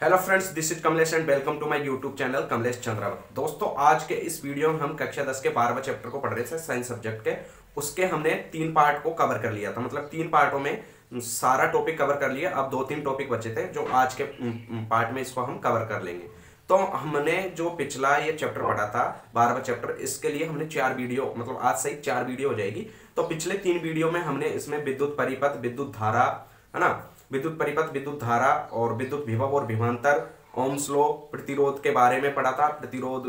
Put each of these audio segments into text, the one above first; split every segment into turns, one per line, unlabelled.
Hello friends, this is Kamlesh and welcome to my YouTube channel Kamlesh Chandrawat. दोस्तों, आज के इस वीडियो में हम कक्षा 10 के 12वें चैप्टर को पढ़ रहे थे, साइंस सब्जेक्ट के। उसके हमने 3 पार्ट को कवर कर लिया था, मतलब 3 पार्टों में सारा टॉपिक कवर कर लिया। अब 2-3 टॉपिक बचे थे जो आज के पार्ट में इसको हम कवर कर लेंगे। तो हमने जो पिछला ये चैप्टर पढ़ा था 12वां चैप्टर, इसके लिए हमने 4 वीडियो, मतलब आज से ही 4 वीडियो हो जाएगी। तो पिछले 3 वीडियो में हमने इसमें विद्युत परिपथ, विद्युत धारा, है ना, विद्युत परिपथ, विद्युत धारा और विद्युत विभव और विभवांतर, ओम्स लॉ, प्रतिरोध के बारे में पढ़ा था। प्रतिरोध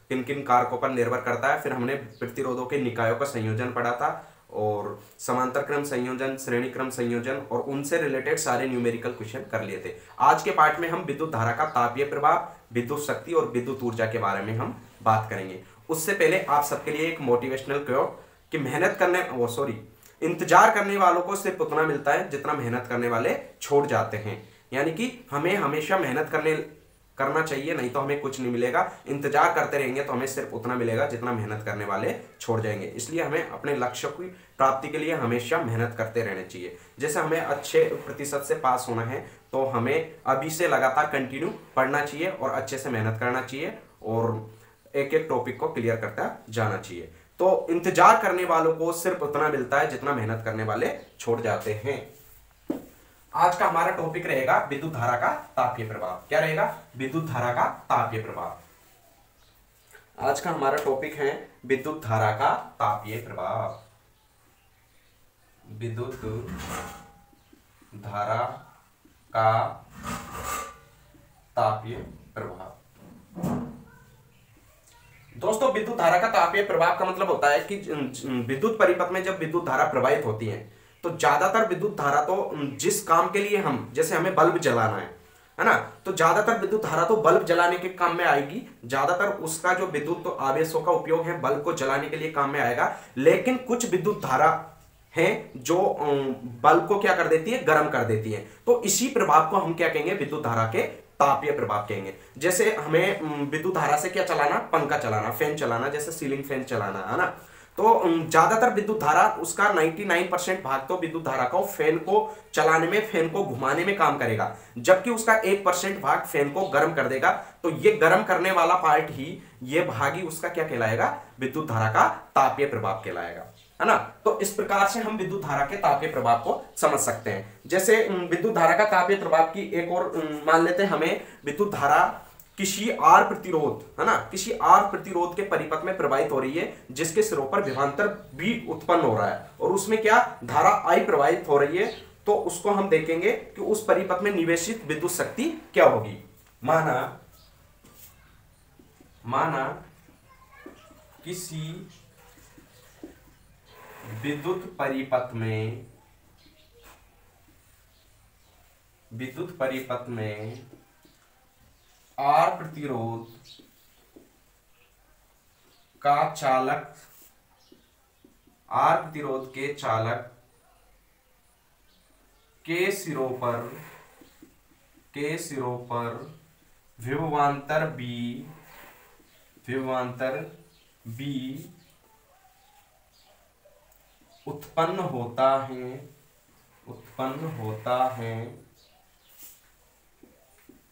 किन किन कारकों पर निर्भर करता है। फिर हमने प्रतिरोधों के निकायों का संयोजन पढ़ा था और समांतर क्रम संयोजन, श्रेणी क्रम संयोजन और उनसे रिलेटेड सारे न्यूमेरिकल क्वेश्चन कर लिए थे। आज के पार्ट में हम विद्युत धारा का तापीय प्रभाव, विद्युत शक्ति और विद्युत ऊर्जा के बारे में हम बात करेंगे। उससे पहले आप सबके लिए एक मोटिवेशनल कोट कि इंतजार करने वालों को सिर्फ उतना मिलता है जितना मेहनत करने वाले छोड़ जाते हैं। यानी कि हमें हमेशा मेहनत करना चाहिए, नहीं तो हमें कुछ नहीं मिलेगा। इंतजार करते रहेंगे तो हमें सिर्फ उतना मिलेगा जितना मेहनत करने वाले छोड़ जाएंगे। इसलिए हमें अपने लक्ष्य की प्राप्ति के लिए हमेशा मेहनत करते रहना चाहिए। जैसे हमें अच्छे प्रतिशत से पास होना है तो हमें अभी से लगातार कंटिन्यू पढ़ना चाहिए और अच्छे से मेहनत करना चाहिए और एक एक टॉपिक को क्लियर करता जाना चाहिए। तो इंतजार करने वालों को सिर्फ उतना मिलता है जितना मेहनत करने वाले छोड़ जाते हैं। आज का हमारा टॉपिक रहेगा विद्युत धारा का तापीय प्रभाव। क्या रहेगा? विद्युत धारा का तापीय प्रभाव। आज का हमारा टॉपिक है विद्युत धारा का तापीय प्रभाव। विद्युत धारा का तापीय प्रभाव। दोस्तों, विद्युत धारा का तापीय प्रभाव का मतलब होता है कि विद्युत परिपथ में जब विद्युत धारा प्रवाहित होती है तो ज्यादातर विद्युत धारा तो जिस काम के लिए हम, जैसे हमें बल्ब जलाना है ना, तो ज्यादातर विद्युत धारा तो बल्ब जलाने के काम में आएगी। ज्यादातर उसका जो विद्युत तो आवेशों का उपयोग है बल्ब को जलाने के लिए काम में आएगा। लेकिन कुछ विद्युत धारा है जो बल्ब को क्या कर देती है, गर्म कर देती है। तो इसी प्रभाव को हम क्या कहेंगे, विद्युत धारा के तापीय प्रभाव कहेंगे। जैसे हमें विद्युत धारा से क्या चलाना, पंखा चलाना, फैन चलाना, जैसे सीलिंग फैन चलाना, है ना, तो ज्यादातर विद्युत धारा उसका 99% भाग तो विद्युत धारा को फैन को चलाने में, फैन को घुमाने में काम करेगा, जबकि उसका 1% भाग फैन को गर्म कर देगा। तो ये गर्म करने वाला पार्ट ही, ये भाग ही उसका क्या कहलाएगा, विद्युत धारा का तापीय प्रभाव कहलाएगा, है ना। तो इस प्रकार से हम विद्युत धारा के तापीय प्रभाव को समझ सकते हैं। जैसे विद्युत धारा का तापीय प्रभाव की एक और मान लेते हैं, हमें विद्युत धारा किसी आर प्रतिरोध, है ना, किसी आर प्रतिरोध के परिपथ में प्रवाहित हो रही है जिसके सिरों पर विभवांतर भी उत्पन्न हो रहा है और उसमें क्या धारा आई प्रवाहित हो रही है। तो उसको हम देखेंगे कि उस परिपथ में निवेशित विद्युत शक्ति क्या होगी। माना किसी विद्युत परिपथ में आर प्रतिरोध का चालक, आर प्रतिरोध के चालक के सिरों पर विभवांतर बी उत्पन्न होता है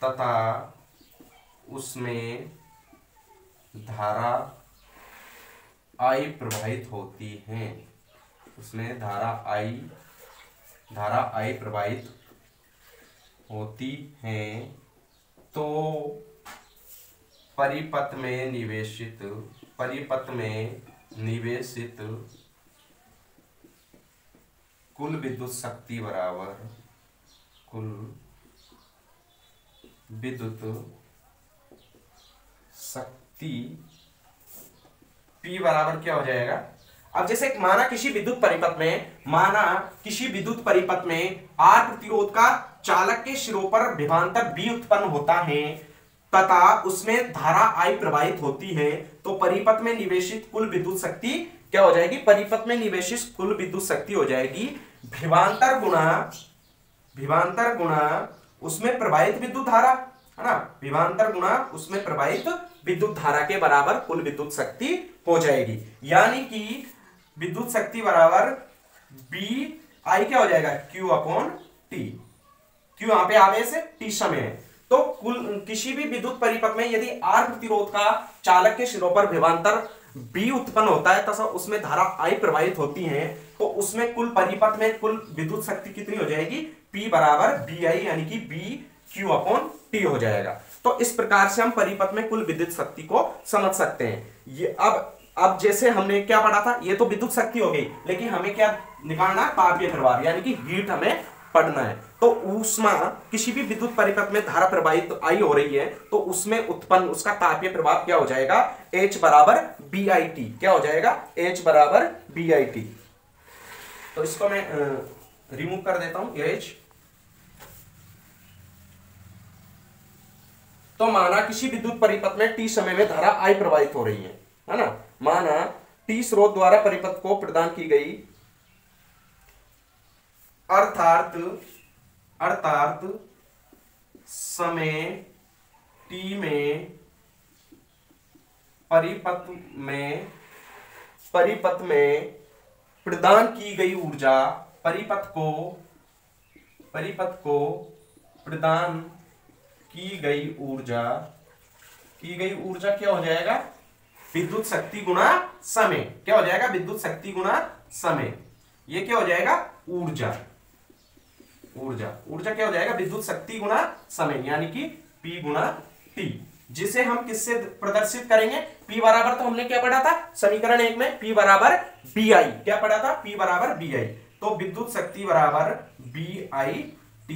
तथा उसमें धारा I प्रवाहित होती है, उसमें धारा I प्रवाहित होती है, तो परिपथ में निवेशित कुल विद्युत शक्ति बराबर कुल विद्युत शक्ति P बराबर क्या हो जाएगा। अब जैसे माना किसी विद्युत परिपथ में आर प्रतिरोध का चालक के सिरों पर विभवांतर B उत्पन्न होता है तथा उसमें धारा I प्रवाहित होती है, तो परिपथ में निवेशित कुल विद्युत शक्ति क्या हो जाएगी, परिपथ में निवेशित कुल विद्युत शक्ति हो जाएगी विभवांतर गुणा उसमें प्रवाहित विद्युत धारा, है ना, विभवांतर गुणा उसमें प्रवाहित विद्युत धारा के बराबर कुल विद्युत शक्ति हो जाएगी। यानी कि विद्युत शक्ति बराबर बी आई क्या हो जाएगा, Q अपॉन टी। क्यों, यहां पे आवेश है, टी समय है, तो कुल किसी भी विद्युत परिपथ में यदि R प्रतिरोध का चालक के सिरों पर विभवांतर B उत्पन्न होता है तथा उसमें धारा I प्रवाहित होती है, तो उसमें कुल परिपथ में कुल विद्युत शक्ति कितनी हो जाएगी? P बराबर BI यानी कि BQ/T हो जाएगा। तो इस प्रकार से हम परिपथ में कुल विद्युत शक्ति को समझ सकते हैं। ये अब जैसे हमने क्या पढ़ा था, ये तो विद्युत शक्ति हो गई, लेकिन हमें क्या निकालना? तापीय प्रभाव यानी कि हीट हमें पढ़ना है। तो ऊष्मा किसी भी विद्युत परिपथ में धारा प्रवाहित आई हो रही है तो उसमें उत्पन्न उसका तापीय प्रभाव क्या हो जाएगा? H बराबर BIT। क्या हो जाएगा? H बराबर BIT। तो इसको मैं रिमूव कर देता हूं H। तो माना किसी विद्युत परिपथ में T समय में धारा I प्रवाहित हो रही है ना। माना T स्रोत द्वारा परिपथ को प्रदान की गई अर्थात समय T में परिपथ में प्रदान की गई ऊर्जा, परिपथ को प्रदान की गई ऊर्जा क्या हो जाएगा? विद्युत शक्ति गुणा समय। क्या हो जाएगा? विद्युत शक्ति गुणा समय। ये क्या हो जाएगा? ऊर्जा क्या हो जाएगा? विद्युत शक्ति गुणा समय यानी कि P गुणा T, जिसे हम किससे प्रदर्शित करेंगे? P बराबर, तो हमने क्या पढ़ा था समीकरण 1 में? P बराबर BI। क्या पढ़ा था? P बराबर BI। तो विद्युत शक्ति बराबर BIT।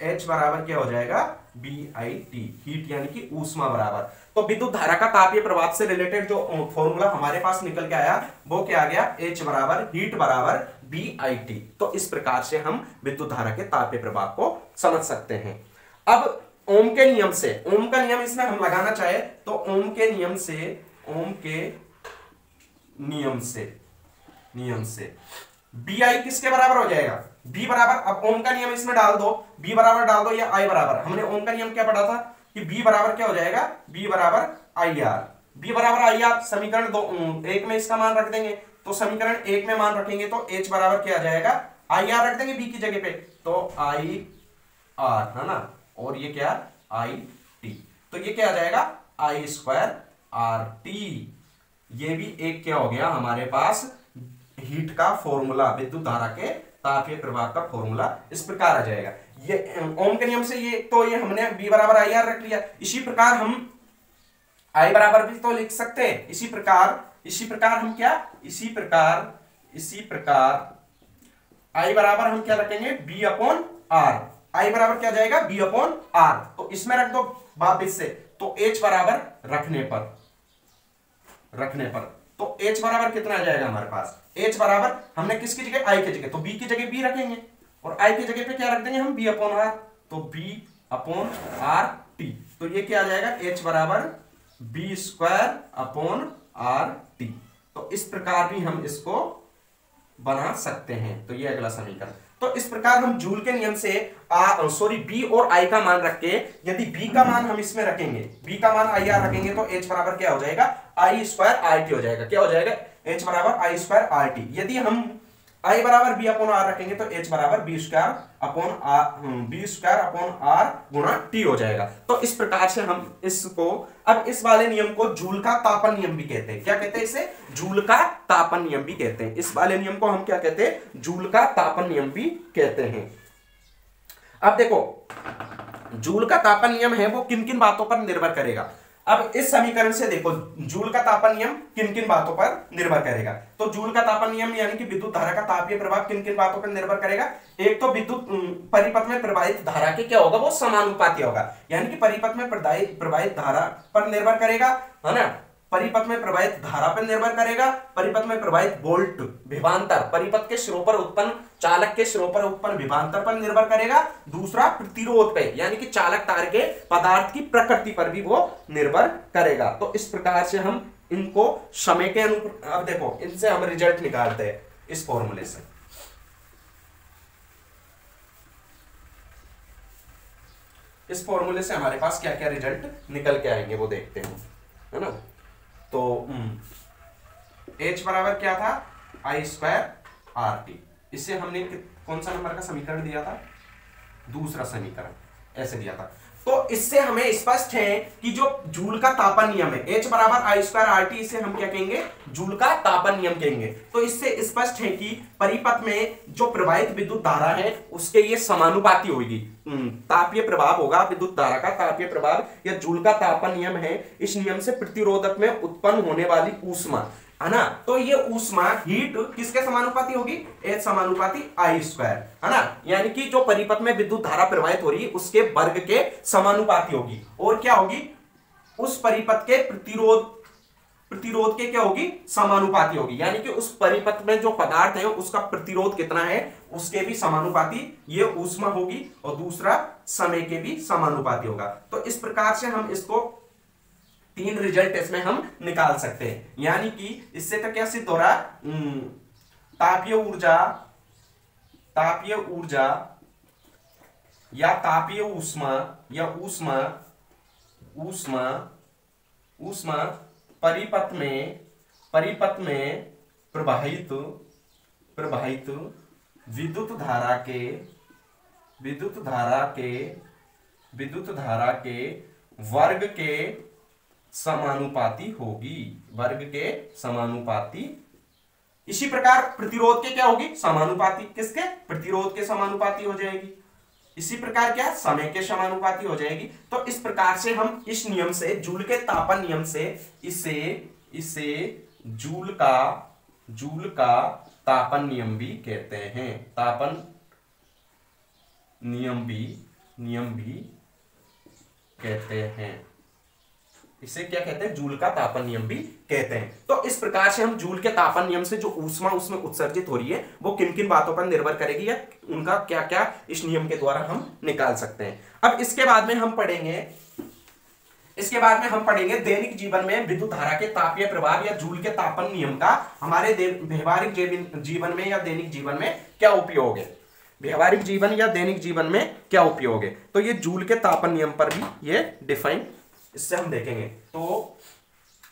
H बराबर क्या हो जाएगा? BIT, हीट यानी कि ऊष्मा बराबर। तो विद्युत धारा का तापीय प्रभाव से रिलेटेड जो फॉर्मूला हमारे पास निकल के आया वो क्या आ गया? H बराबर हीट बराबर BIT। तो इस प्रकार से हम विद्युत धारा के तापीय प्रभाव को समझ सकते हैं। अब ओम के नियम से, ओम का नियम इसमें हम लगाना चाहे तो ओम के नियम से BI किसके बराबर हो जाएगा? B बराबर, अब ओम का नियम इसमें डाल दो, B बराबर डाल दो या I बराबर। हमने ओम का नियम क्या पढ़ा था कि B बराबर क्या हो जाएगा? B बराबर IR। B बराबर IR समीकरण 1 में इसका मान रख देंगे, तो समीकरण 1 में मान रखेंगे तो H बराबर क्या आ जाएगा? IR रख देंगे B की जगह पे, तो IR है ना, और ये क्या? IT। तो ये क्या आ जाएगा? I²RT। ये भी एक क्या हो गया हमारे पास? हीट का फॉर्मूला, विद्युत धारा के तापीय प्रभाव का फॉर्मूला इस प्रकार आ जाएगा। ये ओम के नियम से ये हमने B बराबर IR रख लिया। इसी प्रकार हम I बराबर भी तो लिख सकते हैं। इसी प्रकार हम क्या? इसी प्रकार I बराबर हम क्या रखेंगे? B/R। I बराबर क्या जाएगा? B/R। तो इसमें रख दो वापिस से, तो H बराबर रखने पर तो H बराबर कितना आ जाएगा हमारे पास? H बराबर हमने किसकी जगह? I की जगह, तो B की जगह B रखेंगे और I की जगह पे क्या रख देंगे हम? B/R। तो B/RT। तो ये क्या आ जाएगा? H बराबर B²/RT। तो इस प्रकार भी हम इसको बना सकते हैं। तो ये अगला समीकरण। तो इस प्रकार हम जूल के नियम से B और I का मान रख के, यदि B का मान हम इसमें रखेंगे, B का मान IR रखेंगे, तो H बराबर क्या हो जाएगा? I²RT हो जाएगा। क्या हो जाएगा? H बराबर I²RT। यदि हम I बराबर B/R रखेंगे तो H बराबर B²R गुणा T हो जाएगा। तो इस प्रकार से हम इसको, अब इस वाले नियम को जूल का तापन नियम भी कहते हैं। क्या कहते हैं इसे? जूल का तापन नियम भी कहते हैं। इस वाले नियम को हम क्या कहते हैं? जूल का तापन नियम भी कहते हैं। अब देखो, जूल का तापन नियम है वो किन किन बातों पर निर्भर करेगा? अब इस समीकरण से देखो, जूल का तापन नियम किन किन बातों पर निर्भर करेगा? तो जूल का तापन नियम यानी कि विद्युत धारा का तापीय प्रभाव किन किन बातों पर निर्भर करेगा? एक तो विद्युत परिपथ में प्रवाहित धारा के क्या होगा? वो समानुपाती होगा, यानी कि परिपथ में प्रवाहित धारा पर निर्भर करेगा, है ना। परिपथ में प्रवाहित धारा पर निर्भर करेगा, परिपथ में प्रवाहित वोल्ट विभवांतर, परिपथ के सिरों पर उत्पन्न, चालक के सिरों पर उत्पन्न विभवांतर पर निर्भर करेगा। दूसरा प्रतिरोध पे, यानी कि चालक तार के पदार्थ की प्रकृति पर भी वो निर्भर करेगा। तो इस प्रकार से हम इनको समय के अनुरूप, अब देखो इनसे हम रिजल्ट निकालते हैं इस फॉर्मूले से। इस फॉर्मूले से हमारे पास क्या क्या रिजल्ट निकल के आएंगे वो देखते हैं, है ना। तो H बराबर क्या था? I²RT। इससे हमने कौन सा नंबर का समीकरण दिया था? दूसरा समीकरण ऐसे दिया था। तो इससे हमें स्पष्ट है कि जो जूल का तापन नियम है H बराबर आई स्क्वायर आर टी, इसे हम क्या कहेंगे, जूल का तापन नियम कहेंगे। तो इससे स्पष्ट है कि परिपथ में जो प्रवाहित विद्युत धारा है उसके ये समानुपाती होगी। तापीय प्रभाव होगा विद्युत धारा का, तापीय प्रभाव या जूल का तापन नियम है। इस नियम से प्रतिरोधक में उत्पन्न होने वाली ऊष्मा है ना, तो ये ऊष्मा हीट किसके समानुपाती होगी, H समानुपाती आई स्क्वायर, है ना, यानी कि जो परिपथ में विद्युत धारा प्रवाहित हो रही है उसके वर्ग के समानुपाती होगी। और क्या होगी, उस परिपथ के प्रतिरोध के क्या होगी, समानुपाती होगी, यानी कि उस परिपथ में जो पदार्थ है उसका प्रतिरोध कितना है उसके भी समानुपाती ये ऊष्मा होगी, और दूसरा समय के भी समानुपाती होगा। तो इस प्रकार से हम इसको 3 रिजल्ट इसमें हम निकाल सकते हैं। यानी कि इससे तो क्या सिद्ध हो रहा, तापीय ऊर्जा या तापीय ऊष्मा या ऊष्मा परिपथ में प्रवाहित विद्युत धारा के वर्ग के समानुपाती होगी, वर्ग के समानुपाती। इसी प्रकार प्रतिरोध के क्या होगी, समानुपाती, किसके, प्रतिरोध के समानुपाती हो जाएगी। इसी प्रकार क्या, समय के समानुपाती हो जाएगी। तो इस प्रकार से हम इस नियम से, जूल के तापन नियम से इसे जूल का तापन नियम भी कहते हैं, तापन नियम भी कहते हैं। इसे क्या कहते हैं, जूल का तापन नियम भी कहते हैं। तो इस प्रकार से हम जूल के तापन नियम से जो ऊष्मा उसमें उत्सर्जित हो रही है वो किन किन बातों पर निर्भर करेगी या उनका क्या क्या इस नियम के द्वारा हम निकाल सकते हैं। अब इसके बाद में हम पढ़ेंगे दैनिक जीवन में विद्युत धारा के तापीय प्रभाव या जूल के तापन नियम का हमारे व्यवहारिक जीवन में या दैनिक जीवन में क्या उपयोग है, व्यवहारिक जीवन या दैनिक जीवन में क्या उपयोग है। तो ये जूल के तापन नियम पर भी ये डिफाइन, इससे हम देखेंगे। तो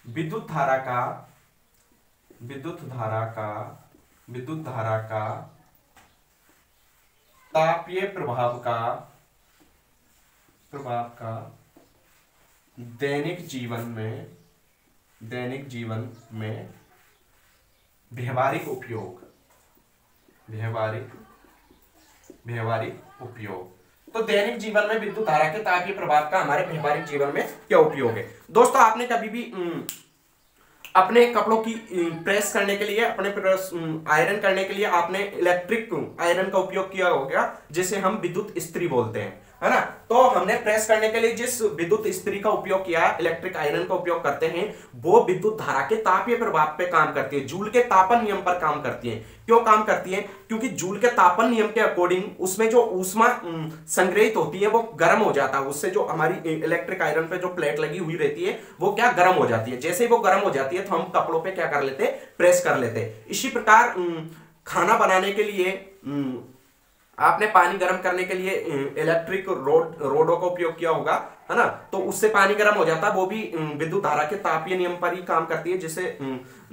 विद्युत धारा का तापीय प्रभाव का दैनिक जीवन में व्यवहारिक उपयोग। तो दैनिक जीवन में विद्युत धारा के तापीय प्रभाव का हमारे व्यवहारिक जीवन में क्या उपयोग है। दोस्तों, आपने कभी भी अपने कपड़ों की प्रेस करने के लिए, अपने आयरन करने के लिए आपने इलेक्ट्रिक आयरन का उपयोग किया होगा, जिसे हम विद्युत इस्त्री बोलते हैं, है ना। तो हमने प्रेस करने के लिए जिस विद्युत इस्त्री का उपयोग किया, इलेक्ट्रिक आयरन का उपयोग करते हैं, वो विद्युत धारा के तापीय प्रभाव पे काम करती है, जूल के तापन नियम पर काम करती है। क्यों काम करती है, क्योंकि जूल के तापन नियम के अकॉर्डिंग उसमें जो ऊष्मा संग्रहित होती है वो गर्म हो जाता है। उससे जो हमारी इलेक्ट्रिक आयरन पे जो प्लेट लगी हुई रहती है वो क्या गर्म हो जाती है। जैसे ही वो गर्म हो जाती है तो हम कपड़ों पे क्या कर लेते, प्रेस कर लेते। इसी प्रकार खाना बनाने के लिए आपने पानी गर्म करने के लिए इलेक्ट्रिक रोडों का उपयोग किया होगा, है ना। तो उससे पानी गर्म हो जाता है, वो भी विद्युत धारा के तापीय नियम पर ही काम करती है, जिसे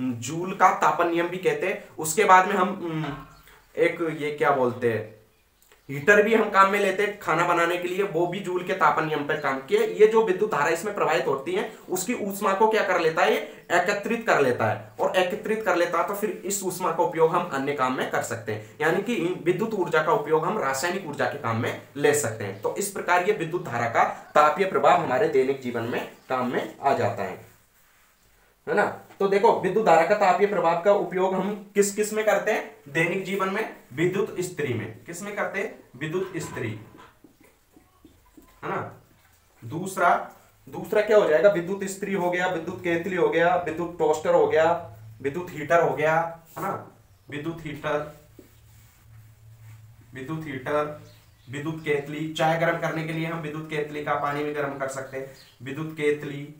जूल का तापन नियम भी कहते हैं। उसके बाद में हम एक ये क्या बोलते हैं, हीटर भी हम काम में लेते हैं खाना बनाने के लिए, वो भी जूल के तापन नियम पर काम किया। ये जो विद्युत धारा इसमें प्रवाहित होती है उसकी ऊष्मा को क्या कर लेता है, ये एकत्रित कर लेता है, और एकत्रित कर लेता है तो फिर इस ऊष्मा का उपयोग हम अन्य काम में कर सकते हैं, यानी कि विद्युत ऊर्जा का उपयोग हम रासायनिक ऊर्जा के काम में ले सकते हैं। तो इस प्रकार ये विद्युत धारा का तापीय प्रभाव हमारे दैनिक जीवन में काम में आ जाता है ना। तो देखो, विद्युत धारा का तापीय प्रभाव का उपयोग हम किस किस में करते हैं, दैनिक जीवन में विद्युत इस्त्री में। किस में करते हैं, विद्युत इस्त्री, है ना। दूसरा क्या हो जाएगा, विद्युत इस्त्री हो गया, विद्युत केतली हो गया, विद्युत टोस्टर हो गया, विद्युत हीटर हो गया, है ना। विद्युत केतली, चाय गर्म करने के लिए हम विद्युत केतली का पानी में गर्म कर सकते हैं। विद्युत केतली,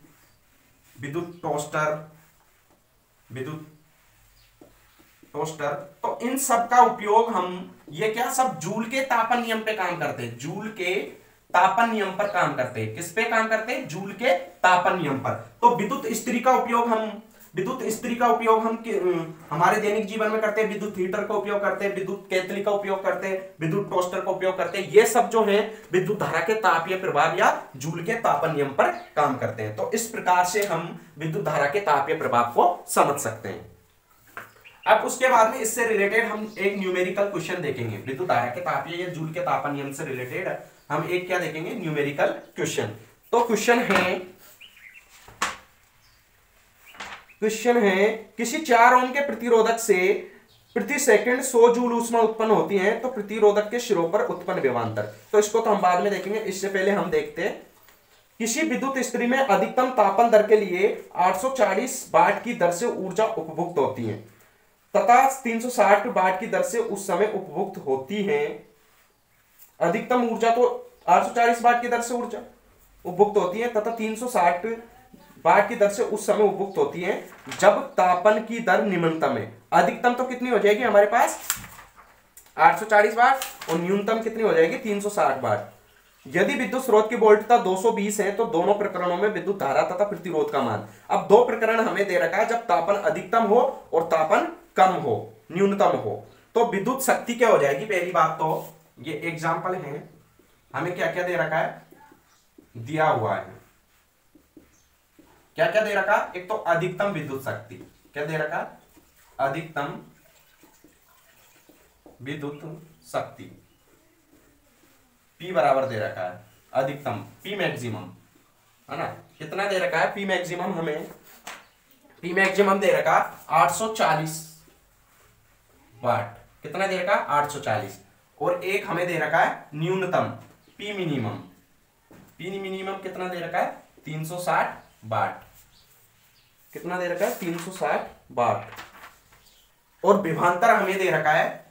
विद्युत टोस्टर, तो इन सब का उपयोग हम, ये क्या सब जूल के तापन नियम पे काम करते हैं, जूल के तापन नियम पर काम करते हैं। किस पे काम करते हैं, जूल के तापन नियम पर। तो विद्युत इस्त्री का उपयोग हम विद्युत इस्त्री का उपयोग हम हमारे दैनिक जीवन में करते हैं, विद्युत हीटर का उपयोग करते हैं, विद्युत केतली का उपयोग करते हैं, विद्युत टोस्टर का उपयोग करते हैं। ये सब जो है विद्युत धारा के तापीय प्रभाव या जूल के तापन नियम पर काम करते हैं। तो इस प्रकार से हम विद्युत धारा के तापीय प्रभाव को समझ सकते हैं। अब उसके बाद में इससे रिलेटेड हम एक न्यूमेरिकल क्वेश्चन देखेंगे। विद्युत धारा के तापीय या जूल के तापन नियम से रिलेटेड हम एक क्या देखेंगे, न्यूमेरिकल क्वेश्चन। तो क्वेश्चन है किसी 4 ओम के प्रतिरोधक से प्रति सेकंड 100 जूल ऊष्मा उत्पन्न होती है, तो प्रतिरोधक के सिरों पर उत्पन्न विभवांतर। तो इसको तो हम बाद में देखेंगे, इससे पहले हम देखते हैं किसी विद्युत इस्त्री में अधिकतम तापन दर के लिए 840 वाट की दर से ऊर्जा उपभुक्त होती है तथा 360 वाट की दर से उस समय उपभुक्त होती है। अधिकतम ऊर्जा तो 840 वाट की दर से ऊर्जा उपभुक्त होती है तथा 360 वाट की दर से उस समय उपभुक्त होती है जब तापन की दर निम्नतम है। अधिकतम तो कितनी हो जाएगी हमारे पास 840 वाट और न्यूनतम कितनी हो जाएगी 360 वाट। यदि विद्युत स्रोत की वोल्टता 220 है तो दोनों प्रकरणों में विद्युत धारा तथा प्रतिरोध का मान। अब दो प्रकरण हमें दे रखा है जब तापन अधिकतम हो और तापन कम हो, न्यूनतम हो, तो विद्युत शक्ति क्या हो जाएगी। पहली बात तो ये एग्जाम्पल है, हमें क्या क्या दे रखा है, दिया हुआ है, क्या क्या दे रखा, एक तो अधिकतम विद्युत शक्ति, क्या दे रखा, अधिकतम विद्युत शक्ति P बराबर दे रखा है, अधिकतम P मैक्सिमम है ना, कितना दे रखा है P मैक्सिमम, हमें P मैक्सिमम दे रखा 840 वाट, कितना दे रखा 840, और एक हमें दे रखा है न्यूनतम P मिनिमम, P मिनिमम कितना दे रखा है 360 वाट, कितना दे रखा है 360 वाट, और विभवांतर हमें दे रखा है,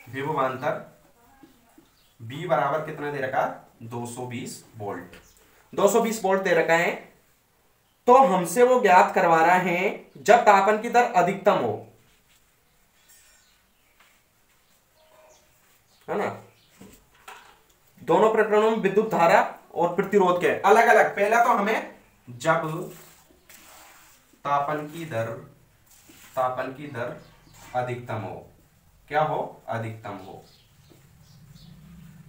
विभवांतर B बराबर कितना दे रखा 220 वोल्ट, 220 वोल्ट दे रखा है। तो हमसे वो ज्ञात करवा रहा है जब तापन की दर अधिकतम हो, है ना। दोनों प्रकरणों में विद्युत धारा और प्रतिरोध के अलग अलग, पहला तो हमें जब तापन की दर अधिकतम हो, क्या हो, अधिकतम हो,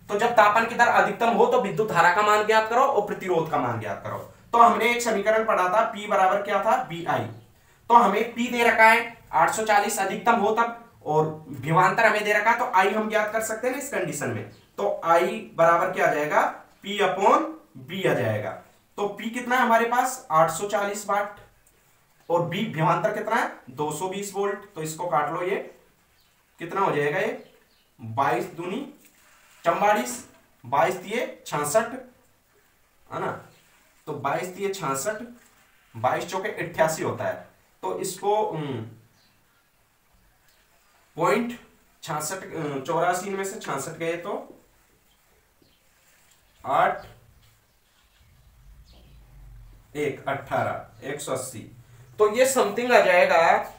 तो जब तापन की दर अधिकतम हो तो विद्युत धारा का मान ज्ञात करो और प्रतिरोध का मान ज्ञात करो। तो हमने एक समीकरण पढ़ा था P बराबर क्या था BI, तो हमें P दे रखा है 840 अधिकतम हो तब, और विभवांतर हमें दे रखा है, तो I हम ज्ञात कर सकते हैं ना इस कंडीशन में। तो I बराबर क्या आ जाएगा P अपॉन B आ जाएगा। तो P कितना है हमारे पास 840 वाट और B विभवांतर कितना है 220 वोल्ट, तो इसको काट लो, ये कितना हो जाएगा, ये 22 दूनी 44, 22 दिए 66, है ना, तो 22 दिए 66, 22 चौके 88 होता है, तो इसको 0.66 में से 66 गए तो 8 1 18 180, तो ये समथिंग आ जाएगा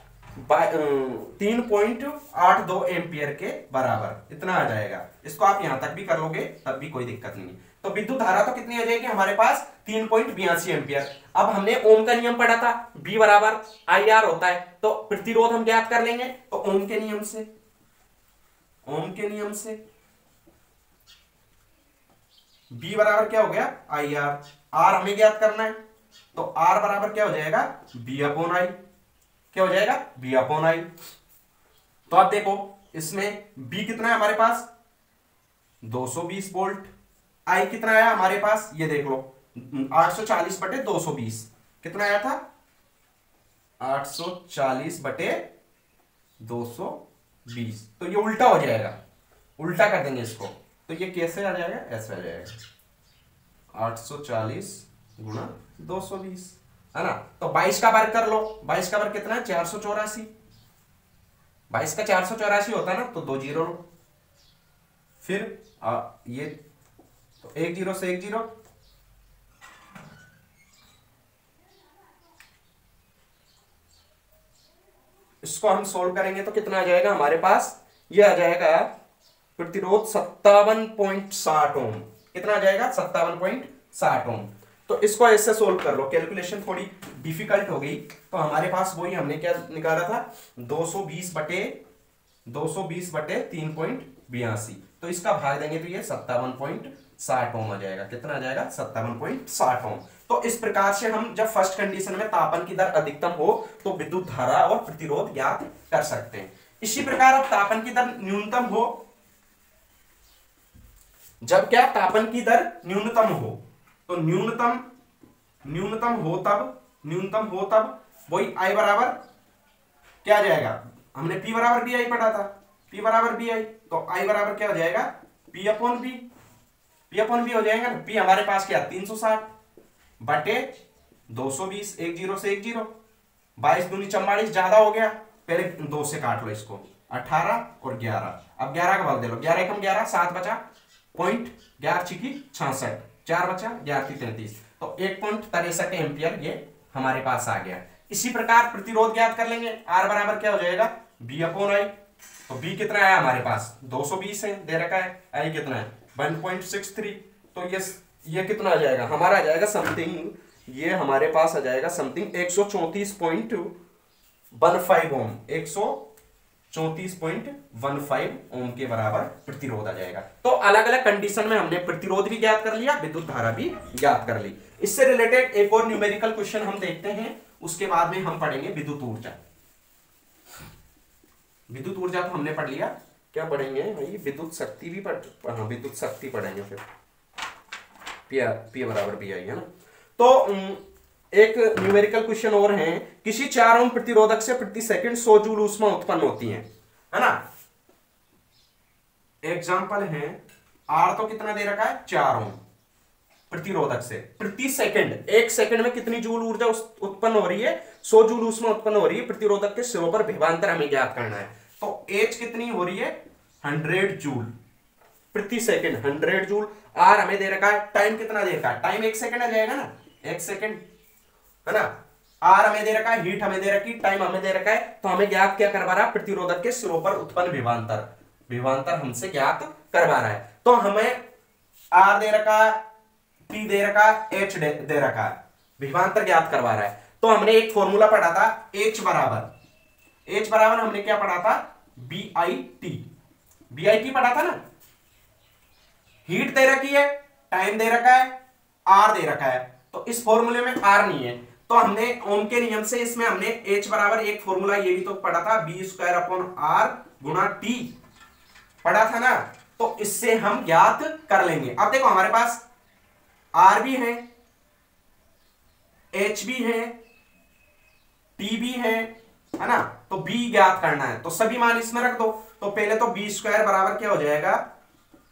3.82 एम्पियर के बराबर, इतना आ जाएगा। इसको आप यहां तक भी कर लोगे तब भी कोई दिक्कत नहीं है। तो विद्युत धारा तो कितनी आ जाएगी हमारे पास 3.82 एम्पियर। अब हमने ओम का नियम पढ़ा था, B बराबर IR होता है, तो प्रतिरोध हम ज्ञात कर लेंगे। तो ओम के नियम से B बराबर क्या हो गया IR, R हमें ज्ञात करना है, तो R बराबर क्या हो जाएगा B अपॉन I, क्या हो जाएगा B अपॉन I। तो आप देखो इसमें B कितना है हमारे पास 220 वोल्ट, I कितना आया हमारे पास, ये देख लो 840 बटे 220 कितना आया था 840 बटे 220, तो ये उल्टा हो जाएगा, उल्टा कर देंगे इसको, तो ये कैसे आ जाएगा, ऐसे आ जाएगा 840 गुणा 220, है ना। तो 22 का वर्ग कर लो, 22 का वर्ग कितना है 484, 22 का 484 होता है ना, तो 2 जीरो लो, फिर ये तो 1 जीरो से 1 जीरो, इसको हम सोल्व करेंगे तो कितना आ जाएगा हमारे पास, ये आ जाएगा प्रतिरोध 57.60 ओम, कितना आ जाएगा 57.60 ओम। तो इसको ऐसे सोल्व कर लो, कैलकुलेशन थोड़ी डिफिकल्ट हो गई। तो हमारे पास वही हमने क्या निकाला था, 220 बटे 3.82। तो इसका भाग देंगे तो ये 57.60 ओम आ जाएगा। कितना आ जाएगा? 57.60 ओम। तो इस प्रकार से हम जब फर्स्ट कंडीशन में तापन की दर अधिकतम हो तो विद्युत धारा और प्रतिरोध ज्ञात कर सकते हैं। इसी प्रकार अब तापन की दर न्यूनतम हो, जब क्या तापन की दर न्यूनतम हो, तो न्यूनतम हो तब वही आई बराबर क्या आ जाएगा, हमने P बराबर बी आई पढ़ा था, P बराबर बी आई, तो आई बराबर क्या हो जाएगा, P अपॉन बी हो जाएगा ना। P हमारे पास क्या 360 बटे 220, 10 से 10, 22 दूनी 44 ज्यादा हो गया, पहले 2 से काट लो इसको, 18 और 11, अब 11 का भाग दे लो, 11 एकम 11, 7 बचा, पॉइंट 11 छिकी 66, 4 बचा, 11 33, तो 1.63 एम्पियर ये हमारे पास आ गया। इसी प्रकार प्रतिरोध ज्ञात कर लेंगे, R बराबर क्या हो जाएगा, B अपॉन आई। तो B कितना है हमारे पास 220 है, दे रखा है, I कितना है 1.63, तो ये कितना आ जाएगा हमारा, आ जाएगा समथिंग, ये हमारे पास आ जाएगा समथिंग 134.15 ओम, 134.15 ओम के बराबर प्रतिरोध आ जाएगा। तो अलग अलग कंडीशन में हमने प्रतिरोध भी ज्ञात कर लिया, विद्युत धारा भी ज्ञात कर ली। इससे रिलेटेड एक और न्यूमेरिकल क्वेश्चन हम देखते हैं, उसके बाद में हम पढ़ेंगे विद्युत ऊर्जा। विद्युत ऊर्जा तो हमने पढ़ लिया, क्या पढ़ेंगे भाई, विद्युत शक्ति भी हाँ विद्युत शक्ति पढ़ेंगे फिर, P बराबर भी आई है ना। तो एक न्यूमेरिकल क्वेश्चन और है, किसी 4 ओम प्रतिरोधक से प्रति सेकंड 100 जूल ऊष्मा उत्पन्न होती है ना। एग्जांपल है, R तो कितना दे रखा है 4 ओम प्रतिरोधक से प्रति सेकंड, 1 सेकंड में कितनी जूल ऊर्जा उत्पन्न हो रही है, 100 जूल ऊष्मा उत्पन्न हो रही है। प्रतिरोधक के सिरों पर विभवांतर हमें ज्ञात करना है। तो H कितनी हो रही है 100 जूल प्रति सेकंड, 100 जूल। R हमें दे रखा है, टाइम कितना दे रखा है, टाइम 1 सेकंड आ जाएगा ना, 1 सेकंड है ना। R हमें दे रखा है, हीट हमें दे रखी, टाइम हमें दे रखा है, तो हमें ज्ञात क्या करवा रहा है, प्रतिरोधक के सिरों पर उत्पन्न विभवांतर हमसे ज्ञात करवा रहा है। तो हमें R दे रखा है, T दे रखा है, H दे रखा है, विभवांतर ज्ञात करवा रहा है। तो हमने एक फॉर्मूला पढ़ा था H बराबर हमने क्या पढ़ा था, BIT पढ़ा था ना। हीट दे रखी है, टाइम दे रखा है, R दे रखा है, तो इस फॉर्मूले में R नहीं है, तो हमने ओम के नियम से इसमें हमने H बराबर एक फॉर्मूला ये भी तो पढ़ा था, B² अपॉन R गुणा T पढ़ा था ना। तो इससे हम ज्ञात कर लेंगे। अब देखो हमारे पास R भी है, H भी है, T भी है ना। तो B ज्ञात करना है, तो सभी मान इसमें रख दो। तो पहले तो B² बराबर क्या हो जाएगा,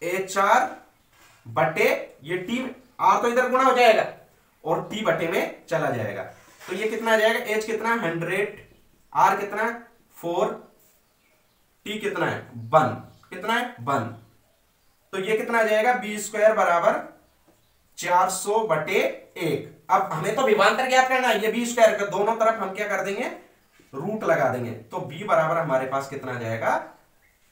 HR बटे ये T, R तो इधर गुणा हो जाएगा और T बटे में चला जाएगा। तो ये कितना आ जाएगा, H कितना है 100, R कितना है 4, T कितना है 1, कितना है 1। तो ये कितना आ जाएगा, B² बराबर 400 बटे 1। अब हमें तो विभवांतर ज्ञात करना है, ये B² का दोनों तरफ हम क्या कर देंगे, रूट लगा देंगे। तो B बराबर हमारे पास कितना आ जाएगा,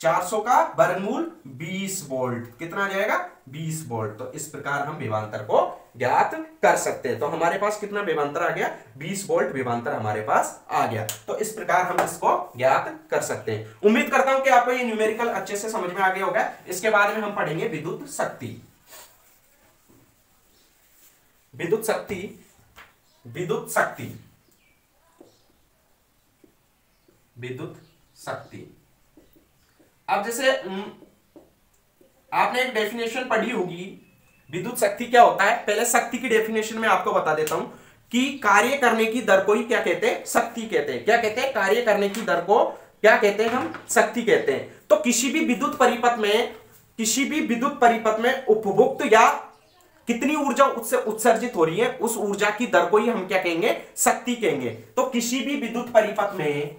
400 का वर्गमूल 20 वोल्ट, कितना आ जाएगा 20 वोल्ट। तो इस प्रकार हम विभवांतर को ज्ञात कर सकते हैं। तो हमारे पास कितना विभवांतर आ गया, 20 वोल्ट विभवांतर हमारे पास आ गया। तो इस प्रकार हम इसको ज्ञात कर सकते हैं। उम्मीद करता हूं कि आपको ये न्यूमेरिकल अच्छे से समझ में आ गया होगा। इसके बाद में हम पढ़ेंगे विद्युत शक्ति। अब जैसे आपने एक डेफिनेशन पढ़ी होगी, विद्युत शक्ति क्या होता है। पहले शक्ति की डेफिनेशन में आपको बता देता हूं कि कार्य करने की दर को ही क्या कहते हैं, शक्ति कहते हैं। क्या कहते हैं, कार्य करने की दर को क्या कहते हैं, हम शक्ति कहते हैं। तो किसी भी विद्युत परिपथ में उपभुक्त या कितनी ऊर्जा उससे उत्सर्जित हो रही है, उस ऊर्जा की दर को ही हम क्या कहेंगे, शक्ति कहेंगे। तो किसी भी विद्युत परिपथ में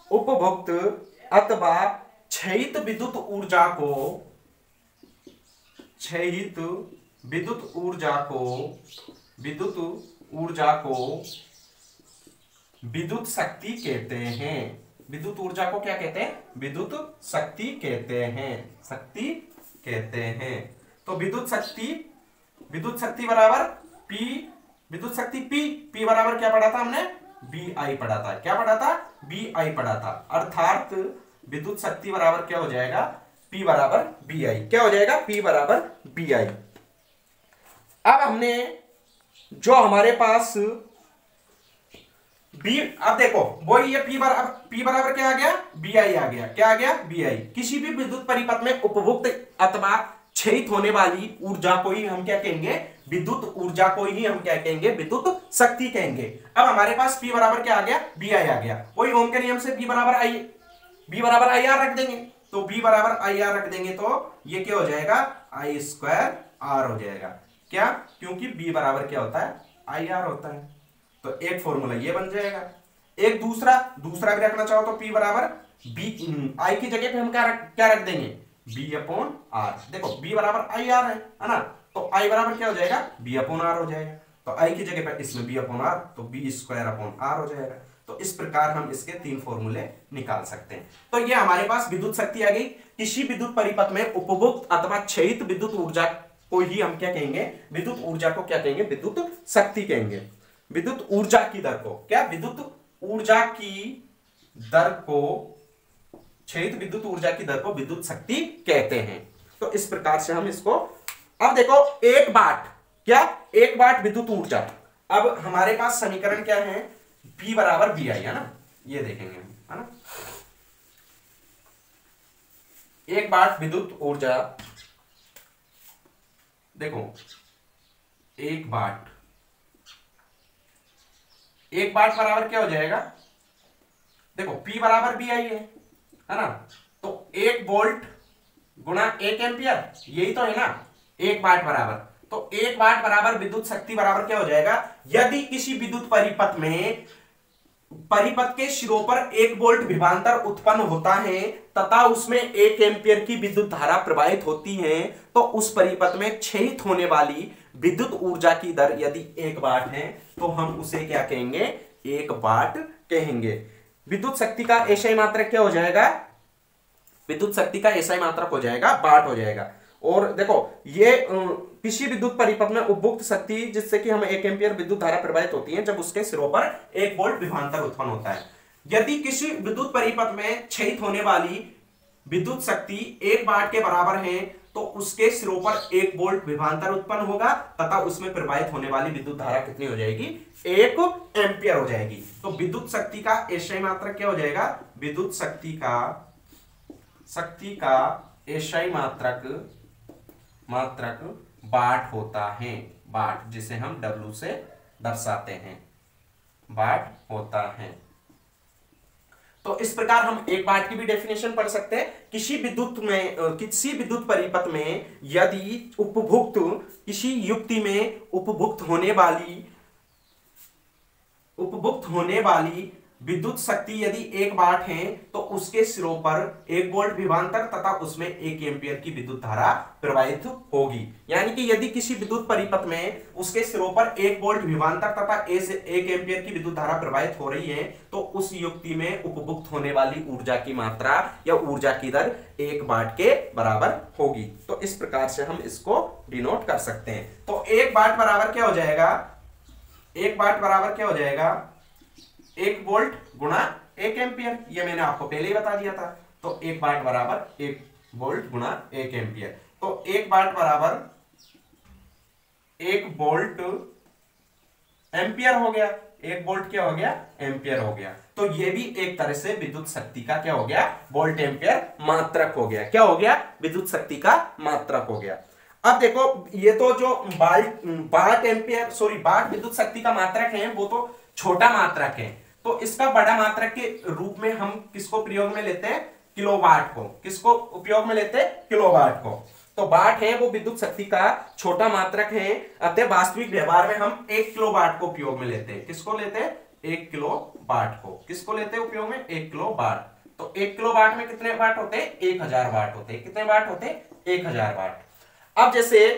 उपभुक्त अथवा क्षयित विद्युत ऊर्जा को विद्युत ऊर्जा को विद्युत शक्ति कहते हैं। विद्युत ऊर्जा को क्या कहते हैं? विद्युत शक्ति कहते हैं, शक्ति कहते हैं। तो विद्युत शक्ति बराबर P, विद्युत शक्ति P बराबर क्या पढ़ा था हमने? BI पढ़ा था। क्या पढ़ा था? BI पढ़ा था। अर्थात विद्युत शक्ति बराबर क्या हो जाएगा? P बराबर BI। क्या हो जाएगा? P बराबर BI। अब हमने जो हमारे पास अब देखो वही ये P बराबर क्या आ गया? BI आ गया। क्या आ गया? BI। किसी भी विद्युत परिपथ में उपभुक्त अथवा क्षयित होने वाली ऊर्जा को ही हम क्या कहेंगे? विद्युत ऊर्जा को ही हम क्या कहेंगे? विद्युत शक्ति कहेंगे। अब हमारे पास P बराबर क्या आ गया? BI आ गया। वही ओम के नियम से B बराबर IR रख देंगे। तो B बराबर IR रख देंगे तो ये क्या हो जाएगा? I स्क्वायर R हो जाएगा। क्या? क्योंकि B बराबर क्या होता है? IR होता है। तो एक फॉर्मूला ये बन जाएगा। एक दूसरा भी रखना चाहो तो P बराबर B, I की जगह पे हम क्या रख देंगे? B upon R। देखो B बराबर IR है ना? तो I बराबर क्या हो जाएगा? B अपॉन R हो जाएगा। तो I की जगह पर इसमें B अपॉन R, तो B स्क्वायर अपॉन R हो जाएगा। तो इस प्रकार हम इसके 3 फॉर्मूले निकाल सकते हैं। तो ये हमारे पास विद्युत शक्ति आ गई। किसी विद्युत परिपथ में उपभुक्त अथवा क्षयित विद्युत ऊर्जा को ही हम क्या कहेंगे? विद्युत ऊर्जा को क्या कहेंगे? विद्युत शक्ति कहेंगे। विद्युत ऊर्जा की दर को क्या? विद्युत ऊर्जा की दर को, क्षयित विद्युत ऊर्जा की दर को विद्युत शक्ति कहते हैं। तो इस प्रकार से हम इसको, अब देखो 1 वाट, क्या 1 वाट विद्युत ऊर्जा। अब हमारे पास समीकरण क्या है? P बराबर BI है ना? ये देखेंगे हम, है ना? 1 वाट विद्युत ऊर्जा, देखो 1 वाट बराबर क्या हो जाएगा? देखो P बराबर BI है ना? तो 1 वोल्ट गुणा 1 एम्पियर, यही तो है ना? 1 वाट बराबर, तो 1 वाट बराबर विद्युत शक्ति बराबर क्या हो जाएगा? यदि किसी विद्युत परिपथ के सिरों पर 1 वोल्ट विभवांतर उत्पन्न होता है तथा उसमें 1 एम्पियर की विद्युत धारा प्रवाहित होती है, तो उस परिपथ में क्षयित होने वाली विद्युत ऊर्जा की दर यदि 1 वाट है तो हम उसे क्या कहेंगे? 1 वाट कहेंगे। विद्युत शक्ति का एसआई मात्रक क्या हो जाएगा? विद्युत शक्ति का एसआई मात्रक हो जाएगा वाट हो जाएगा। और देखो ये किसी विद्युत परिपथ में उपभुक्त शक्ति जिससे कि हम 1 एम्पियर विद्युत धारा प्रवाहित होती है जब उसके सिरों पर 1 वोल्ट विभवांतर उत्पन्न होता है। यदि किसी विद्युत परिपथ में क्षयित होने वाली विद्युत शक्ति 1 वाट के बराबर है तो उसके सिरों पर 1 वोल्ट विभवांतर उत्पन्न होगा तथा उसमें प्रवाहित होने वाली विद्युत धारा कितनी हो जाएगी? 1 एम्पियर हो जाएगी। तो विद्युत शक्ति का एसआई मात्रक क्या हो जाएगा? विद्युत शक्ति का एसआई मात्रक वाट होता है। वाट, जिसे हम W से दर्शाते हैं, वाट होता है। तो इस प्रकार हम 1 वाट की भी डेफिनेशन पढ़ सकते हैं। किसी विद्युत परिपथ में यदि किसी युक्ति में उपभुक्त होने वाली विद्युत शक्ति यदि 1 वाट है तो उसके सिरों पर 1 वोल्ट विभवांतर तथा उसमें 1 एम्पियर की विद्युत धारा प्रवाहित होगी। यानी कि यदि किसी विद्युत परिपथ में उसके सिरों पर 1 वोल्ट विभवांतर तथा 1 एम्पियर की विद्युत धारा प्रवाहित हो रही है तो उस युक्ति में उपभुक्त होने वाली ऊर्जा की मात्रा या ऊर्जा की दर 1 वाट के बराबर होगी। तो इस प्रकार से हम इसको डिनोट कर सकते हैं। तो 1 वाट बराबर क्या हो जाएगा? 1 वाट बराबर क्या हो जाएगा? 1 वोल्ट गुणा 1 एम्पियर, ये मैंने आपको पहले ही बता दिया था। तो 1 वाट बराबर 1 वोल्ट गुणा 1 एम्पियर। तो 1 वाट बराबर 1 वोल्ट एम्पियर हो गया। 1 वोल्ट क्या हो गया? एम्पियर हो गया। तो ये भी एक तरह से विद्युत शक्ति का क्या हो गया? वोल्ट एम्पियर मात्रक हो गया। क्या हो गया? विद्युत शक्ति का मात्रक हो गया। अब देखो ये तो जो वाट विद्युत शक्ति का मात्रक है वो तो छोटा मात्रक है। तो इसका बड़ा मात्रक के रूप में हम किसको प्रयोग में लेते हैं? किलोवाट को। किसको उपयोग में लेते हैं? किलोवाट को। तो वाट है वो विद्युत शक्ति का छोटा मात्रक है, अतः वास्तविक व्यवहार में हम 1 किलोवाट को उपयोग में लेते हैं। किसको लेते हैं? 1 किलोवाट को। किसको लेते हैं उपयोग में? 1 किलोवाट। तो 1 किलोवाट में कितने वाट होते हैं? 1000 वाट होते हैं। कितने वाट होते हैं? 1000 वाट। अब जैसे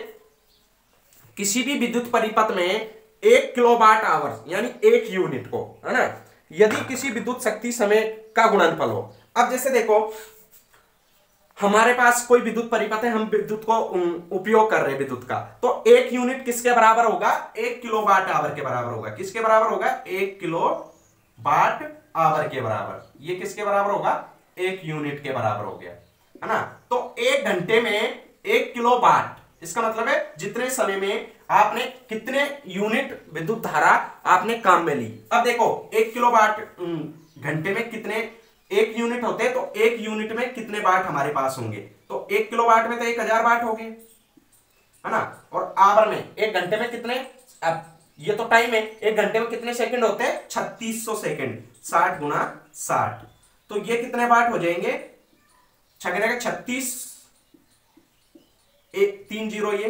किसी भी विद्युत परिपथ में 1 किलोवाट आवर यानी 1 यूनिट को, है ना, यदि किसी विद्युत शक्ति समय का गुणनफल हो। अब जैसे देखो हमारे पास कोई विद्युत परिपथ है, हम विद्युत को उपयोग कर रहे हैं विद्युत का, तो 1 यूनिट किसके बराबर होगा? 1 किलोवाट आवर के बराबर होगा। किसके बराबर होगा? 1 किलोवाट आवर के बराबर। ये किसके बराबर होगा? 1 यूनिट के बराबर हो गया, है ना। तो 1 घंटे में 1 किलोवाट, इसका मतलब है जितने समय में आपने कितने यूनिट विद्युत धारा आपने काम में ली। अब देखो 1 किलोवाट घंटे में कितने 1 यूनिट होते हैं, तो 1 यूनिट में कितने वाट हमारे पास होंगे? तो 1 किलोवाट में तो 1000 वाट हो गए, है ना। और आवर में 1 घंटे में कितने, अब ये तो टाइम है, 1 घंटे में कितने सेकंड होते हैं? 3600 सेकंड। 60 गुना 60, तो ये कितने वाट हो जाएंगे? 36 3 0 ये,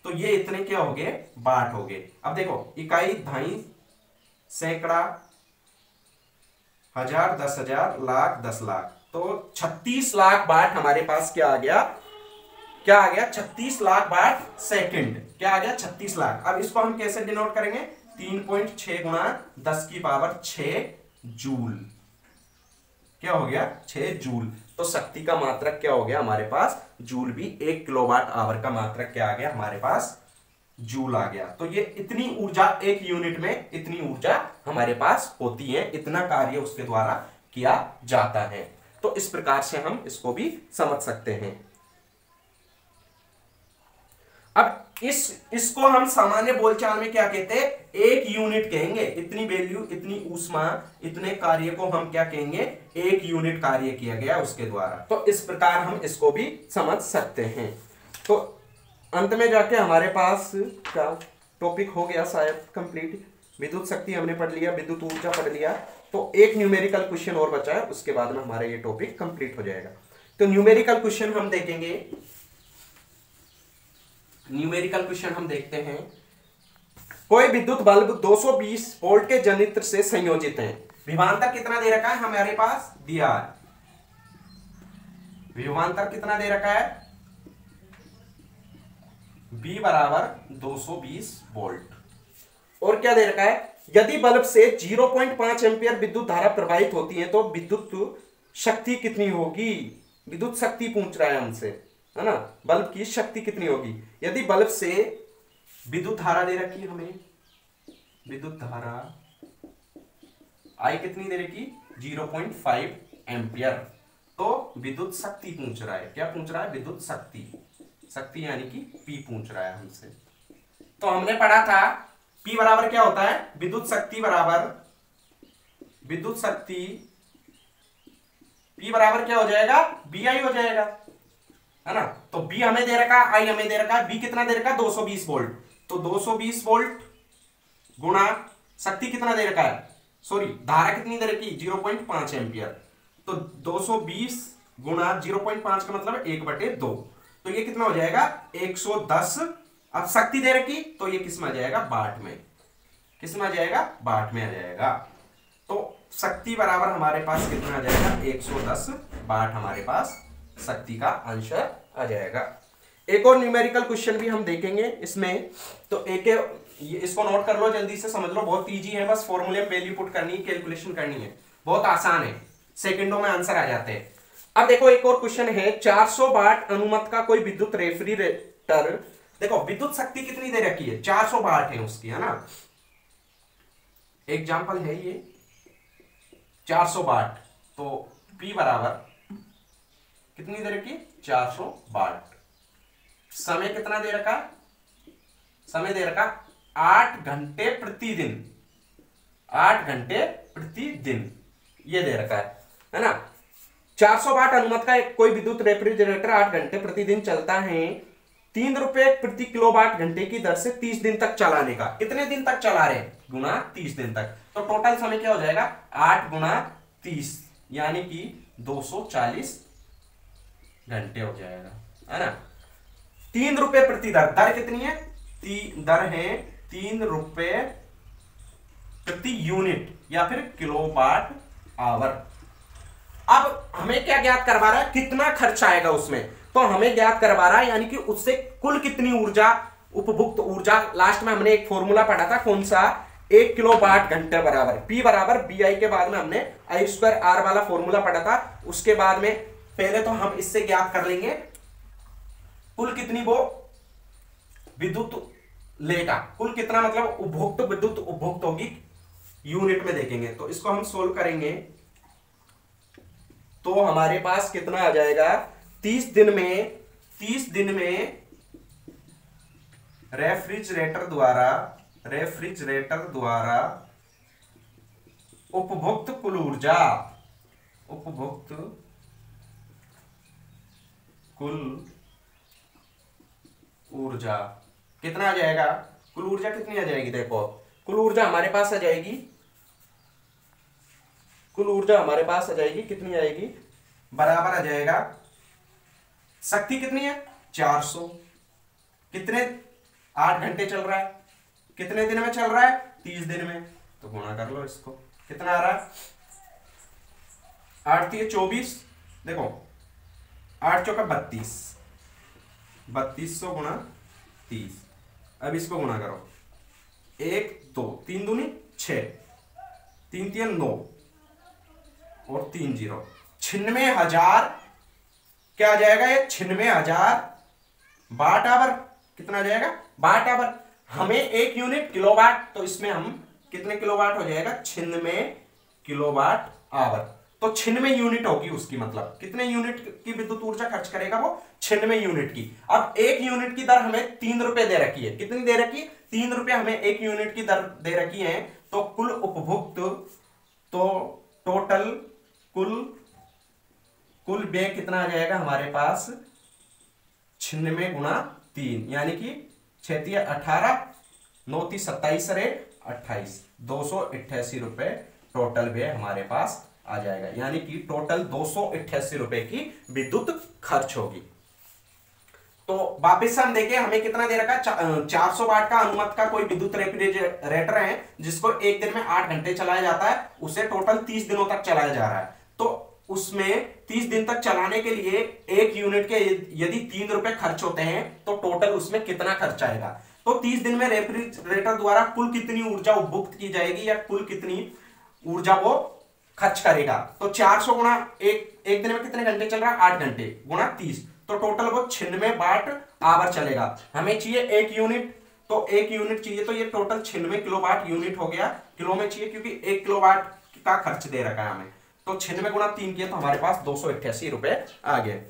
तो ये इतने क्या हो गए? वाट हो गए। अब देखो इकाई, दहाई, सैकड़ा, हजार, 10,000, लाख, 10 लाख, तो 36 लाख वाट हमारे पास क्या आ गया? क्या आ गया? 36 लाख वाट सेकंड। क्या आ गया? 36 लाख। अब इसको हम कैसे डिनोट करेंगे? 3.6 गुना 10 की पावर 6 जूल। क्या हो गया? 6 जूल। तो शक्ति का मात्रक क्या हो गया हमारे पास? जूल भी। 1 किलोवाट आवर का मात्रक क्या आ गया हमारे पास? जूल आ गया। तो ये इतनी ऊर्जा 1 यूनिट में, इतनी ऊर्जा हमारे पास होती है, इतना कार्य उसके द्वारा किया जाता है। तो इस प्रकार से हम इसको भी समझ सकते हैं। अब इसको हम सामान्य बोलचाल में क्या कहते हैं? 1 यूनिट कहेंगे। इतनी वैल्यू, इतनी ऊष्मा, इतने कार्य को हम क्या कहेंगे? 1 यूनिट कार्य किया गया उसके द्वारा। तो इस प्रकार हम इसको भी समझ सकते हैं। तो अंत में जाके हमारे पास क्या टॉपिक हो गया शायद कंप्लीट। विद्युत शक्ति हमने पढ़ लिया, विद्युत ऊर्जा पढ़ लिया, तो एक न्यूमेरिकल क्वेश्चन और बचा है, उसके बाद में हमारा ये टॉपिक कंप्लीट हो जाएगा। तो न्यूमेरिकल क्वेश्चन हम देखेंगे। न्यूमेरिकल क्वेश्चन हम देखते हैं। कोई विद्युत बल्ब 220 वोल्ट के जनित्र से संयोजित है। विभवांतर कितना दे रखा है हमारे पास? दिया है। विभवांतर कितना दे रखा है? V बराबर 220 वोल्ट। और क्या दे रखा है? यदि बल्ब से 0.5 एम्पियर विद्युत धारा प्रवाहित होती है तो विद्युत शक्ति कितनी होगी? विद्युत शक्ति पूछ रहा है हमसे, है ना। बल्ब की शक्ति कितनी होगी? यदि बल्ब से विद्युत धारा दे रखी है हमें, विद्युत धारा I कितनी दे रखी? 0.5 एम्पियर। तो विद्युत शक्ति पूछ रहा है। क्या पूछ रहा है? विद्युत शक्ति। शक्ति यानी कि P पूछ रहा है हमसे। तो हमने पढ़ा था P बराबर क्या होता है? विद्युत शक्ति बराबर, विद्युत शक्ति P बराबर क्या हो जाएगा? BI हो जाएगा, है ना। तो B हमें दे रखा, I हमें दे रखा, B कितना दे रखा? 220 वोल्ट। तो 220 वोल्ट गुणा शक्ति कितना दे रखा है? सॉरी, धारा कितनी दे रखी? 0.5 एम्पियर। तो 220 गुणा 0.5 का मतलब 1/2, तो ये कितना हो जाएगा? 110। अब शक्ति दे रखी, तो ये किस में आ जाएगा? वाट में। किस में आ जाएगा? वाट में आ जाएगा। तो शक्ति बराबर हमारे पास कितना आ जाएगा? 110 वाट हमारे पास शक्ति का आंसर आ जाएगा। एक और न्यूमेरिकल क्वेश्चन भी हम देखेंगे इसमें। तो इसको नोट कर लो, जल्दी से समझ लो, बहुत इजी है। बस फॉर्मूले में वैल्यू पुट करनी है, कैलकुलेशन करनी है, बहुत आसान है, सेकंडों में आंसर आ जाते हैं। अब देखो एक और क्वेश्चन है। 400 वाट अनुमत का कोई विद्युत रेफ्रिजरेटर, देखो विद्युत शक्ति कितनी दे रखी है? 400 वाट है उसकी, है ना। एग्जांपल है ये 400 वाट। तो P बराबर कितनी दे रखी? 400 वाट। समय कितना दे रखा? समय दे रखा 8 घंटे प्रतिदिन। 8 घंटे प्रतिदिन ये दे रखा है ना। 400 वाट अनुमत का कोई विद्युत रेफ्रिजरेटर 8 घंटे प्रतिदिन चलता है। 3 रुपए प्रति किलोवाट घंटे की दर से 30 दिन तक चलाने का। कितने दिन तक चला रहे? गुना 30 दिन तक। तो टोटल समय क्या हो जाएगा? 8 गुना 30 यानी कि 240 घंटे हो जाएगा, है ना। 3 रुपए प्रति दर, दर कितनी है? दर है 3 रुपए प्रति यूनिट या फिर किलोवाट आवर। अब हमें क्या ज्ञात करवा रहा है? कितना खर्च आएगा उसमें। तो हमें ज्ञात करवा रहा है यानी कि उससे कुल कितनी ऊर्जा उपभुक्त ऊर्जा, लास्ट में हमने एक फॉर्मूला पढ़ा था, कौन सा, 1 किलोवाट घंटे बराबर P बराबर BI के बाद में हमने I स्क्वायर R वाला फॉर्मूला पढ़ा था। उसके बाद में पहले तो हम इससे ज्ञात कर लेंगे कुल कितनी वो विद्युत लेगा, कुल कितना मतलब उपभोक्त विद्युत उपभोक्त होगी, यूनिट में देखेंगे। तो इसको हम सोल्व करेंगे तो हमारे पास कितना आ जाएगा, 30 दिन में रेफ्रिजरेटर द्वारा उपभोक्त कुल ऊर्जा कितना आ जाएगा, कुल ऊर्जा कितनी आ जाएगी, देखो कुल ऊर्जा हमारे पास आ जाएगी, कितनी आएगी, बराबर आ जाएगा, शक्ति कितनी है 400, कितने 8 घंटे चल रहा है, कितने दिन में चल रहा है 30 दिन में, तो गुणा कर लो इसको, कितना आ रहा है 8 3 24, देखो 8 चौका 32, 3200 गुणा 30। अब इसको गुणा करो, 1 2 3 दूनी 6, 3 3 9 और 3 0, 96,000 क्या आ जाएगा, ये 96,000 वाट आवर, कितना आ जाएगा वाट आवर। हमें 1 यूनिट किलोवाट, तो इसमें हम कितने किलोवाट हो जाएगा, 96 किलोवाट आवर। तो 96 यूनिट होगी उसकी, मतलब कितने यूनिट की विद्युत ऊर्जा खर्च करेगा वो, 96 यूनिट की। अब 1 यूनिट की दर हमें 3 रुपए दे रखी है, कितनी दे रखी है, 3 रुपए हमें 1 यूनिट की दर दे रखी है। तो कुल उपभुक्त, तो टोटल कुल व्यय कितना आ जाएगा हमारे पास, 96 गुणा 3, यानी कि 6 3 18, 9 3 27 28, 288 रुपए टोटल व्यय हमारे पास आ जाएगा, यानी कि टोटल 288 रुपए की विद्युत खर्च होगी। तो वापिस हम देखें, हमें कितना दे रखा है, 400 वाट का अनुमत का कोई विद्युत रेफ्रिजरेटर है जिसको एक दिन में 8 घंटे चलाया जाता है, उसे टोटल 30 दिनों तक चलाया जा रहा है। तो उसमें 30 दिन तक चलाने के लिए 1 यूनिट के यदि 3 रुपए खर्च होते हैं तो टोटल उसमें कितना खर्च आएगा। तो 30 दिन में रेफ्रिजरेटर द्वारा कुल कितनी ऊर्जा उपभुक्त की जाएगी, या कुल कितनी ऊर्जा वो खर्च करेगा। तो 400 गुणा एक दिन में कितने घंटे चल रहा है, 8 घंटे गुणा 30, तो टोटल वो 96 वाट आवर चलेगा। हमें चाहिए 1 यूनिट, तो 1 यूनिट चाहिए, तो ये टोटल 96 किलोवाट यूनिट हो गया, किलो में चाहिए क्योंकि 1 किलोवाट का खर्च दे रखा है हमें। तो 96 गुणा 3 किया तो हमारे पास 288 रुपए आ गए।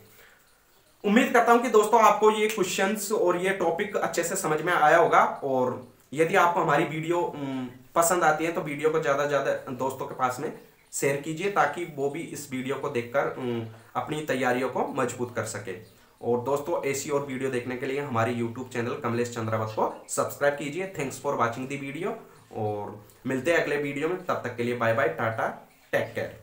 उम्मीद करता हूं कि दोस्तों आपको ये क्वेश्चंस और ये टॉपिक अच्छे से समझ में आया होगा, और यदि आपको हमारी वीडियो पसंद आती है तो वीडियो को ज़्यादा से ज़्यादा दोस्तों के पास में शेयर कीजिए, ताकि वो भी इस वीडियो को देखकर अपनी तैयारियों को मजबूत कर सके। और दोस्तों ऐसी और वीडियो देखने के लिए हमारे यूट्यूब चैनल कमलेश चंद्रावत को सब्सक्राइब कीजिए। Thanks for watching the video, और मिलते हैं अगले वीडियो में, तब तक के लिए bye bye, tata, take care.